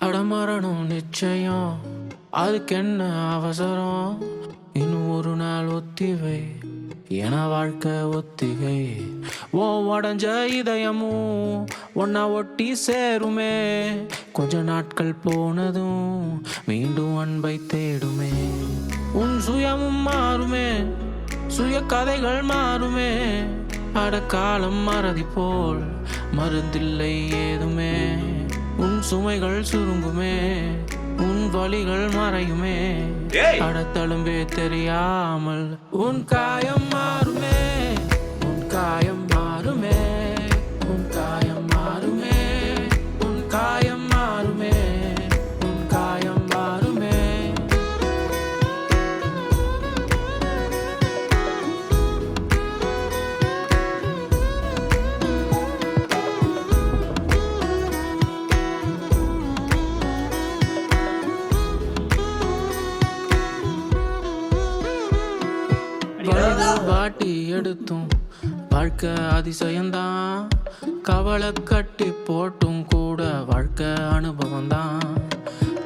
அடமரணும் நிச்சயம், அதுக்கென்ன அவசரம்? இன்னும் ஒரு நாள் ஒத்திவை, என வாழ்க்கை ஒத்திகை. ஓ உடஞ்ச இதயமும் ஒன்னா ஒட்டி சேருமே, கொஞ்ச நாட்கள் போனதும் மீண்டும் அன்பை தேடுமே. உன் சுயமும் மாறுமே, சுய கதைகள் மாறுமே. அடக்காலம் மறதி போல் மருந்தில்லை ஏதுமே. உன் சுமைகள் சுருங்குமே, உன் வலிகள் மறையுமே. அடத்தழும்பே தெரியாமல் உன் காயம் மாறுமே, உன் காயம் மாறுமே, உன் காயம் மாறுமே, உன் காயம் மாறுமே, உன் காயம் மாறுமே. பாட்டி எடுத்தும் வாழ்க்கை அதிசயம்தான், கவலை கட்டி போட்டும் கூட வாழ்க்கை அனுபவம் தான்.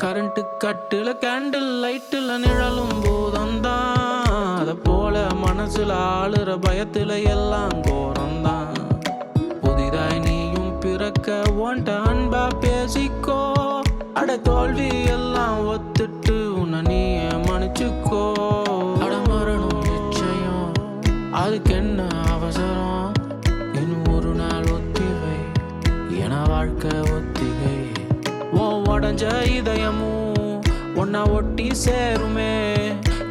கரண்ட் கட்டுல கேண்டில் லைட்டுல நிழலும் போதந்தான், அத போல மனசுல ஆளுற பயத்துல எல்லாம் கோரம்தான். புதிதாய் நீயும் பிறக்க ஒன்ட்ட அன்பா பேசிக்கோ, அட தோல்வி எல்லாம் ஒத்துட்டு உன்னை நீயே மன்னிச்சுக்கோ. அடமரணும் நிச்சயம், அதுக்கென்ன அவசரம்? இன்னும் ஒரு நாள் ஒத்திவை, என வாழ்க்கை ஒத்திகை. ஓ உடஞ்ச இதயமும் ஒன்னா ஒட்டி சேருமே,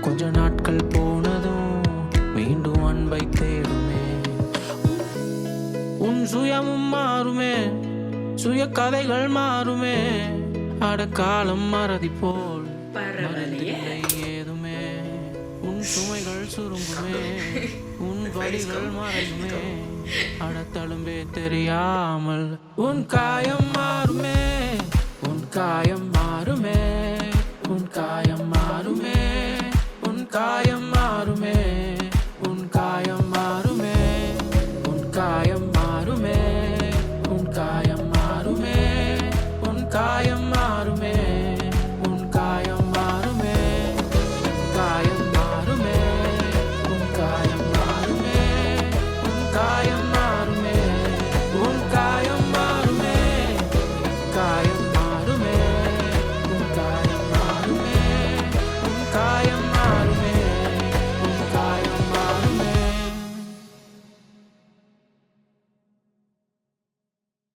கொஞ்ச நாட்கள் போனதும் மீண்டும் அன்பை தேடுமே. உன் சுயமும் மாறுமே, சுய கதைகள் மாறுமே. அடக்காலம் மறதி போல் மறந்தில்லை ஏதுமே. உன் சுமைகள் சுருங்குமே, உன் வலிகள் மறையுமே. அடத்தழும்பே தெரியாமல் உன் காயம் மாறுமே, உன் காயம் மாறுமே, உன் காயம் மாறுமே, உன் காயம்